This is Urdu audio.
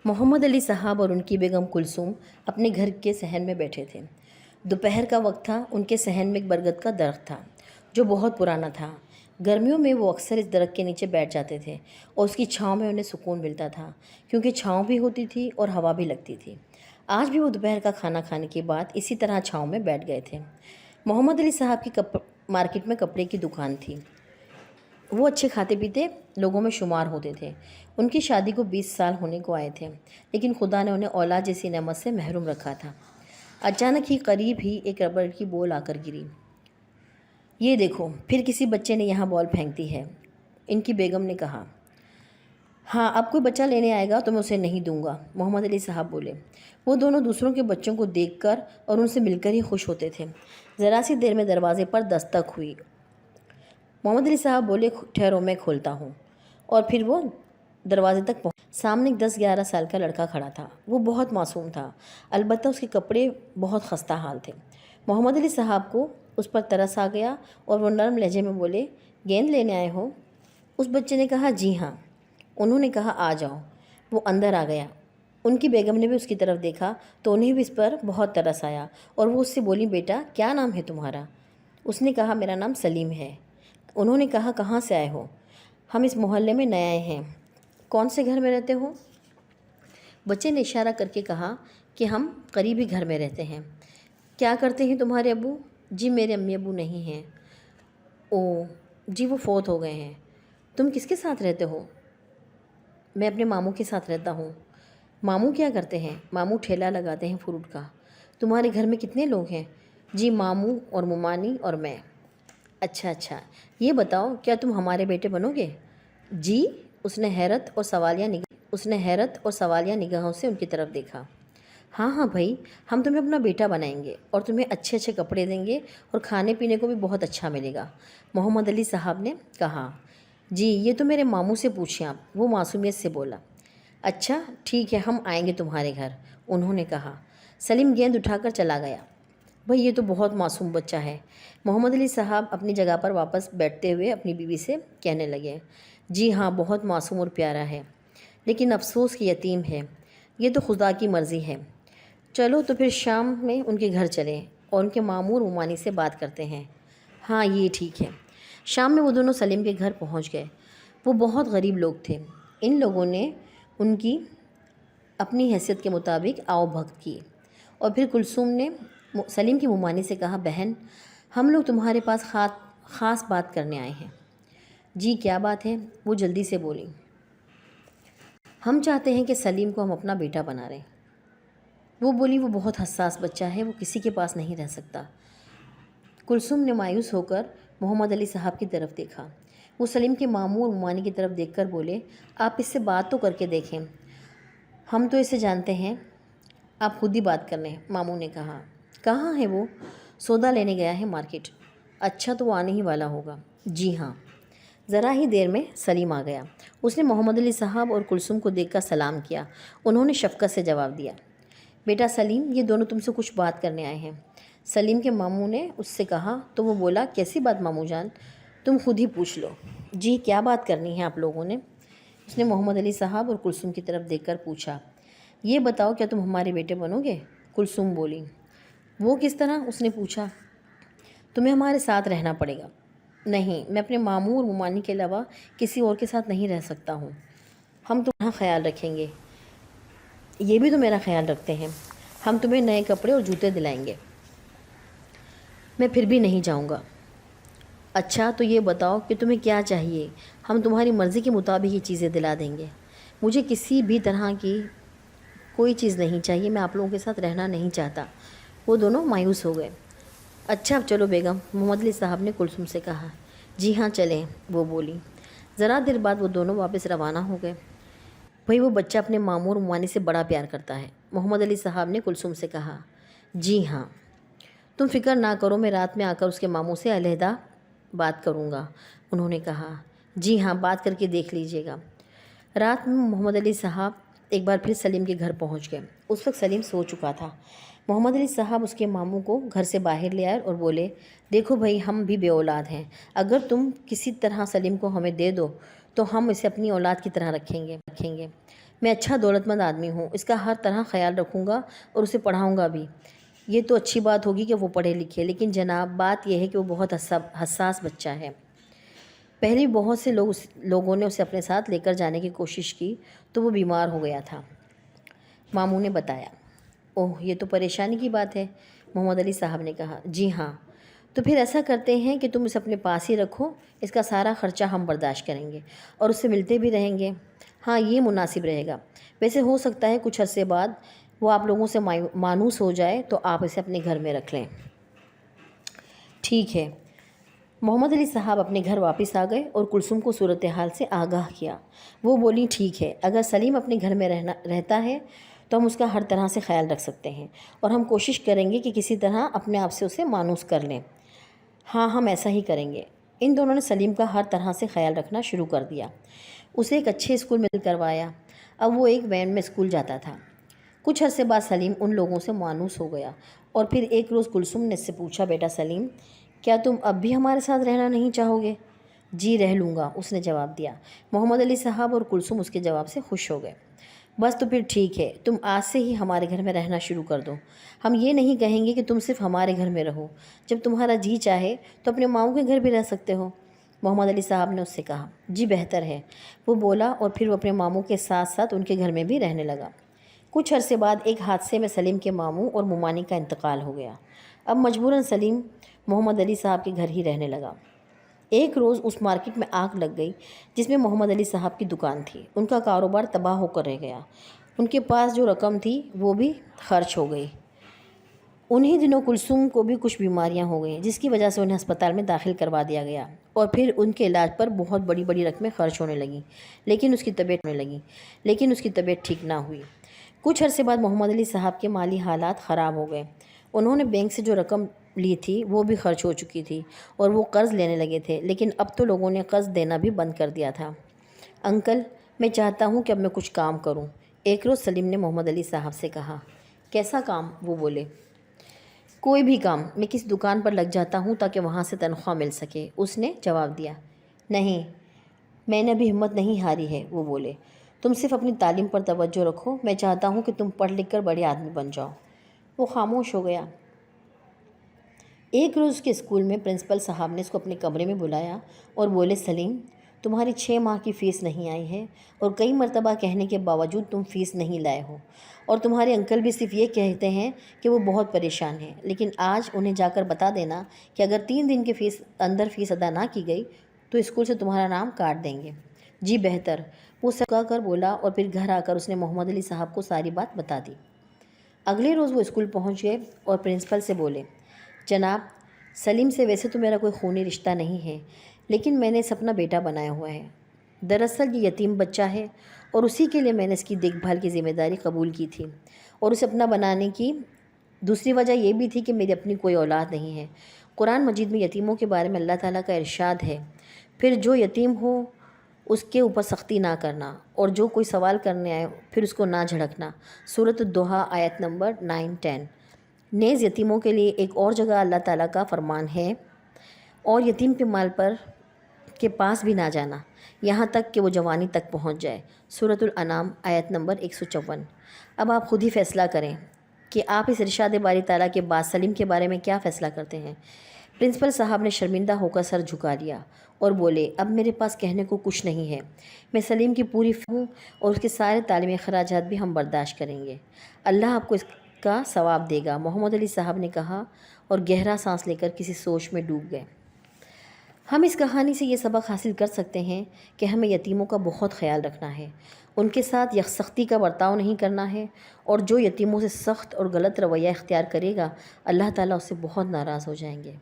محمد علی صاحب اور ان کی بیگم کلثوم اپنے گھر کے صحن میں بیٹھے تھے۔ دوپہر کا وقت تھا۔ ان کے صحن میں ایک برگد کا درخت تھا جو بہت پرانا تھا۔ گرمیوں میں وہ اکثر اس درخت کے نیچے بیٹھ جاتے تھے اور اس کی چھاؤں میں انہیں سکون ملتا تھا، کیونکہ چھاؤں بھی ہوتی تھی اور ہوا بھی لگتی تھی۔ آج بھی وہ دوپہر کا کھانا کھانے کے بعد اسی طرح چھاؤں میں بیٹھ گئے تھے۔ محمد علی صاحب کی مارکیٹ میں کپڑے کی دکان تھی۔ وہ اچھے کھاتے پیتے لوگوں میں شمار ہوتے تھے۔ ان کی شادی کو 20 سال ہونے کو آئے تھے، لیکن خدا نے انہیں اولاد جیسی نعمت سے محروم رکھا تھا۔ اچانک ہی قریب ہی ایک ربڑ کی بال آ کر گری۔ یہ دیکھو، پھر کسی بچے نے یہاں بال پھینک دی ہے، ان کی بیگم نے کہا۔ ہاں، اب کوئی بچہ لینے آئے گا تو میں اسے نہیں دوں گا، محمد علی صاحب بولے۔ وہ دونوں دوسروں کے بچوں کو دیکھ کر اور ان سے مل کر ہی خوش ہوتے تھے۔ ذرا سی دیر میں دروازے پر دستک ہوئی۔ محمد علی صاحب بولے، ٹھہرو میں کھولتا ہوں، اور پھر وہ دروازے تک پہنچے۔ سامنے ایک 10-11 سال کا لڑکا کھڑا تھا۔ وہ بہت معصوم تھا، البتہ اس کے کپڑے بہت خستہ حال تھے۔ محمد علی صاحب کو اس پر ترس آ گیا اور وہ نرم لہجے میں بولے، گیند لینے آئے ہو؟ اس بچے نے کہا، جی ہاں۔ انہوں نے کہا، آ جاؤ۔ وہ اندر آ گیا۔ ان کی بیگم نے بھی اس کی طرف دیکھا تو انہیں بھی اس پر بہت ترس آیا اور وہ اس سے بولی، بیٹا کیا نام ہے تمہارا؟ اس نے کہا، میرا نام سلیم ہے۔ انہوں نے کہا، کہاں سے آئے ہو؟ ہم اس محلے میں نئے آئے ہیں۔ کون سے گھر میں رہتے ہو؟ بچے نے اشارہ کر کے کہا کہ ہم قریبی گھر میں رہتے ہیں۔ کیا کرتے ہیں تمہارے ابو؟ جی میرے امی ابو نہیں ہیں۔ اوہ جی، وہ فوت ہو گئے ہیں۔ تم کس کے ساتھ رہتے ہو؟ میں اپنے ماموں کے ساتھ رہتا ہوں۔ ماموں کیا کرتے ہیں؟ ماموں ٹھیلا لگاتے ہیں فروٹ کا۔ تمہارے گھر میں کتنے لوگ ہیں؟ جی ماموں اور ممانی اور میں۔ اچھا، یہ بتاؤ، کیا تم ہمارے بیٹے بنو گے؟ جی، اس نے حیرت اور سوالیہ نگاہوں سے ان کی طرف دیکھا۔ ہاں بھائی، ہم تمہیں اپنا بیٹا بنائیں گے اور تمہیں اچھے کپڑے دیں گے اور کھانے پینے کو بھی بہت اچھا ملے گا، محمد علی صاحب نے کہا۔ جی، یہ تو میرے ماموں سے پوچھیں آپ، وہ معصومیت سے بولا۔ اچھا ٹھیک ہے، ہم آئیں گے تمہارے گھر، انہوں نے کہا۔ سلیم گیند اٹھا کر چلا گیا۔ بھائی، یہ تو بہت معصوم بچہ ہے، محمد علی صاحب اپنی جگہ پر واپس بیٹھتے ہوئے اپنی بیوی سے کہنے لگے۔ جی ہاں، بہت معصوم اور پیارا ہے، لیکن افسوس کہ یتیم ہے۔ یہ تو خدا کی مرضی ہے۔ چلو تو پھر شام میں ان کے گھر چلیں اور ان کے ماموں اور ممانی سے بات کرتے ہیں۔ ہاں، یہ ٹھیک ہے۔ شام میں وہ دونوں سلیم کے گھر پہنچ گئے۔ وہ بہت غریب لوگ تھے۔ ان لوگوں نے ان کی اپنی حیثیت کے مطابق آؤ بھگت کی، اور پھر کلثوم نے سلیم کی ممانی سے کہا، بہن ہم لوگ تمہارے پاس خاص بات کرنے آئے ہیں۔ جی کیا بات ہے؟ وہ جلدی سے بولی۔ ہم چاہتے ہیں کہ سلیم کو ہم اپنا بیٹا بنا رہے۔ وہ بولی، وہ بہت حساس بچہ ہے، وہ کسی کے پاس نہیں رہ سکتا۔ کلثوم نے مایوس ہو کر محمد علی صاحب کی طرف دیکھا۔ وہ سلیم کے ماموں اور ممانی کی طرف دیکھ کر بولے، آپ اس سے بات تو کر کے دیکھیں، ہم تو اسے جانتے ہیں، آپ خود ہی بات کر لیں، ماموں نے کہا۔ کہاں ہے وہ؟ سودا لینے گیا ہے مارکیٹ۔ اچھا، تو وہ آنے ہی والا ہوگا۔ جی ہاں۔ ذرا ہی دیر میں سلیم آ گیا۔ اس نے محمد علی صاحب اور کلثوم کو دیکھ کر سلام کیا۔ انہوں نے شفقت سے جواب دیا، بیٹا سلیم، یہ دونوں تم سے کچھ بات کرنے آئے ہیں۔ سلیم کے ماموں نے اس سے کہا تو وہ بولا، کیسی بات ماموں جان؟ تم خود ہی پوچھ لو۔ جی کیا بات کرنی ہے آپ لوگوں نے؟ اس نے محمد علی صاحب اور کلثوم کی طرف دیکھ کر پوچھا۔ یہ بتاؤ، کیا تم ہمارے بیٹے بنو گے؟ کلثوم بولی۔ وہ کس طرح؟ اس نے پوچھا۔ تمہیں ہمارے ساتھ رہنا پڑے گا۔ نہیں، میں اپنے ماموں اور ممانی کے علاوہ کسی اور کے ساتھ نہیں رہ سکتا ہوں۔ ہم تمہارا خیال رکھیں گے، یہ بھی تو میرا خیال رکھتے ہیں۔ ہم تمہیں نئے کپڑے اور جوتے دلائیں گے۔ میں پھر بھی نہیں جاؤں گا۔ اچھا، تو یہ بتاؤ کہ تمہیں کیا چاہیے، ہم تمہاری مرضی کے مطابق یہ چیزیں دلا دیں گے۔ مجھے کسی بھی طرح کی کوئی چیز نہیں چاہیے، میں آپ لوگوں کے ساتھ رہنا نہیں چاہتا۔ وہ دونوں مایوس ہو گئے۔ اچھا اب چلو بیگم، محمد علی صاحب نے کلثوم سے کہا۔ جی ہاں چلیں، وہ بولی۔ ذرا دیر بعد وہ دونوں واپس روانہ ہو گئے۔ بھئی، وہ بچہ اپنے ماموں اور ممانی سے بڑا پیار کرتا ہے، محمد علی صاحب نے کلثوم سے کہا۔ جی ہاں، تم فکر نہ کرو، میں رات میں آ کر اس کے ماموں سے علیحدہ بات کروں گا، انہوں نے کہا۔ جی ہاں، بات کر کے دیکھ لیجیے گا۔ رات میں محمد علی صاحب ایک بار پھر سلیم کے گھر پہنچ گئے۔ اس وقت سلیم سو چکا تھا۔ محمد علی صاحب اس کے ماموں کو گھر سے باہر لے آئے اور بولے، دیکھو بھائی، ہم بھی بے اولاد ہیں، اگر تم کسی طرح سلیم کو ہمیں دے دو تو ہم اسے اپنی اولاد کی طرح رکھیں گے۔ میں اچھا دولت مند آدمی ہوں، اس کا ہر طرح خیال رکھوں گا اور اسے پڑھاؤں گا بھی۔ یہ تو اچھی بات ہوگی کہ وہ پڑھے لکھے، لیکن جناب بات یہ ہے کہ وہ بہت حساس بچہ ہے۔ پہلے بہت سے لوگوں نے اسے اپنے ساتھ لے کر جانے کی کوشش کی تو وہ بیمار ہو گیا تھا، ماموں نے بتایا۔ اوہ، یہ تو پریشانی کی بات ہے، محمد علی صاحب نے کہا۔ جی ہاں، تو پھر ایسا کرتے ہیں کہ تم اسے اپنے پاس ہی رکھو، اس کا سارا خرچہ ہم برداشت کریں گے اور اس سے ملتے بھی رہیں گے۔ ہاں، یہ مناسب رہے گا۔ ویسے ہو سکتا ہے کچھ عرصے بعد وہ آپ لوگوں سے مانوس ہو جائے تو آپ اسے اپنے گھر میں رکھ لیں۔ ٹھیک ہے۔ محمد علی صاحب اپنے گھر واپس آ گئے اور کلثوم کو صورتحال سے آگاہ کیا۔ وہ بولی، ٹھیک ہے، اگر سلیم اپنے گھر میں رہتا ہے تو ہم اس کا ہر طرح سے خیال رکھ سکتے ہیں اور ہم کوشش کریں گے کہ کسی طرح اپنے آپ سے اسے مانوس کر لیں۔ ہاں، ہم ایسا ہی کریں گے۔ ان دونوں نے سلیم کا ہر طرح سے خیال رکھنا شروع کر دیا، اسے ایک اچھے اسکول میں کروایا۔ اب وہ ایک وین میں اسکول جاتا تھا۔ کچھ عرصے بعد سلیم ان لوگوں سے مانوس ہو گیا اور پھر ایک روز کلثوم نے اس سے پوچھا، بیٹا سلیم، کیا تم اب بھی ہمارے ساتھ رہنا نہیں چاہو گے؟ جی، رہ لوں گا، اس نے جواب دیا۔ محمد علی صاحب اور کلثوم اس کے جواب سے خوش ہو گئے۔ بس تو پھر ٹھیک ہے، تم آج سے ہی ہمارے گھر میں رہنا شروع کر دو۔ ہم یہ نہیں کہیں گے کہ تم صرف ہمارے گھر میں رہو، جب تمہارا جی چاہے تو اپنے ماؤں کے گھر بھی رہ سکتے ہو۔ محمد علی صاحب نے اس سے کہا۔ جی بہتر ہے، وہ بولا، اور پھر وہ اپنے ماموں کے ساتھ ساتھ ان کے گھر میں بھی رہنے لگا۔ کچھ عرصے بعد ایک حادثے میں سلیم کے ماموں اور ممانی کا انتقال ہو گیا۔ اب مجبوراً سلیم محمد علی صاحب کے گھر ہی رہنے لگا۔ ایک روز اس مارکیٹ میں آگ لگ گئی جس میں محمد علی صاحب کی دکان تھی۔ ان کا کاروبار تباہ ہو کر رہ گیا، ان کے پاس جو رقم تھی وہ بھی خرچ ہو گئی۔ انہی دنوں کلثوم کو بھی کچھ بیماریاں ہو گئیں جس کی وجہ سے انہیں ہسپتال میں داخل کروا دیا گیا اور پھر ان کے علاج پر بہت بڑی بڑی رقمیں خرچ ہونے لگیں، لیکن اس کی طبیعت ٹھیک نہ ہوئی۔ کچھ عرصے بعد محمد علی صاحب کے مالی حالات خراب ہو گئے۔ انہوں نے بینک سے جو رقم لی تھی وہ بھی خرچ ہو چکی تھی اور وہ قرض لینے لگے تھے، لیکن اب تو لوگوں نے قرض دینا بھی بند کر دیا تھا۔ انکل، میں چاہتا ہوں کہ اب میں کچھ کام کروں، ایک روز سلیم نے محمد علی صاحب سے کہا۔ کیسا کام؟ وہ بولے۔ کوئی بھی کام، میں کسی دکان پر لگ جاتا ہوں تاکہ وہاں سے تنخواہ مل سکے، اس نے جواب دیا۔ نہیں، میں نے ابھی ہمت نہیں ہاری ہے، وہ بولے۔ تم صرف اپنی تعلیم پر توجہ رکھو، میں چاہتا ہوں کہ تم پڑھ لکھ کر بڑے آدمی بن جاؤ۔ وہ خاموش ہو گیا۔ ایک روز کے اسکول میں پرنسپل صاحب نے اس کو اپنے کمرے میں بلایا اور بولے، سلیم، تمہاری 6 ماہ کی فیس نہیں آئی ہے اور کئی مرتبہ کہنے کے باوجود تم فیس نہیں لائے ہو، اور تمہارے انکل بھی صرف یہ کہتے ہیں کہ وہ بہت پریشان ہیں، لیکن آج انہیں جا کر بتا دینا کہ اگر 3 دن کے اندر فیس ادا نہ کی گئی تو اسکول سے تمہارا نام کاٹ دیں گے۔ جی بہتر، وہ سکا کر بولا، اور پھر گھر آ کر اس نے محمد علی صاحب کو ساری بات بتا دی۔ اگلے روز وہ اسکول پہنچ گئے اور پرنسپل سے بولے، جناب، سلیم سے ویسے تو میرا کوئی خونی رشتہ نہیں ہے، لیکن میں نے اسے اپنا بیٹا بنایا ہوا ہے۔ دراصل یہ یتیم بچہ ہے اور اسی کے لیے میں نے اس کی دیکھ بھال کی ذمہ داری قبول کی تھی، اور اسے اپنا بنانے کی دوسری وجہ یہ بھی تھی کہ میری اپنی کوئی اولاد نہیں ہے۔ قرآن مجید میں یتیموں کے بارے میں اللہ تعالیٰ کا ارشاد ہے، پھر جو یتیم ہو اس کے اوپر سختی نہ کرنا، اور جو کوئی سوال کرنے آئے پھر اس کو نہ جھڑکنا۔ سورۃ الدوحہ آیت نمبر 9-10۔ نیز یتیموں کے لیے ایک اور جگہ اللہ تعالیٰ کا فرمان ہے، اور یتیم کے مال کے پاس بھی نہ جانا یہاں تک کہ وہ جوانی تک پہنچ جائے۔ سورۃ الانعام آیت نمبر 154۔ اب آپ خود ہی فیصلہ کریں کہ آپ اس ارشاد باری تعالیٰ کے بعد سلیم کے بارے میں کیا فیصلہ کرتے ہیں۔ پرنسپل صاحب نے شرمندہ ہو کر سر جھکا لیا اور بولے، اب میرے پاس کہنے کو کچھ نہیں ہے، میں سلیم کی پوری ہوں اور اس کے سارے تعلیمی اخراجات بھی ہم برداشت کریں گے، اللہ آپ کو اس کا ثواب دے گا، محمد علی صاحب نے کہا، اور گہرا سانس لے کر کسی سوچ میں ڈوب گئے۔ ہم اس کہانی سے یہ سبق حاصل کر سکتے ہیں کہ ہمیں یتیموں کا بہت خیال رکھنا ہے، ان کے ساتھ یکسختی کا برتاؤ نہیں کرنا ہے، اور جو یتیموں سے سخت اور غلط رویہ اختیار کرے گا اللہ تعالیٰ اس سے بہت ناراض ہو جائیں گے۔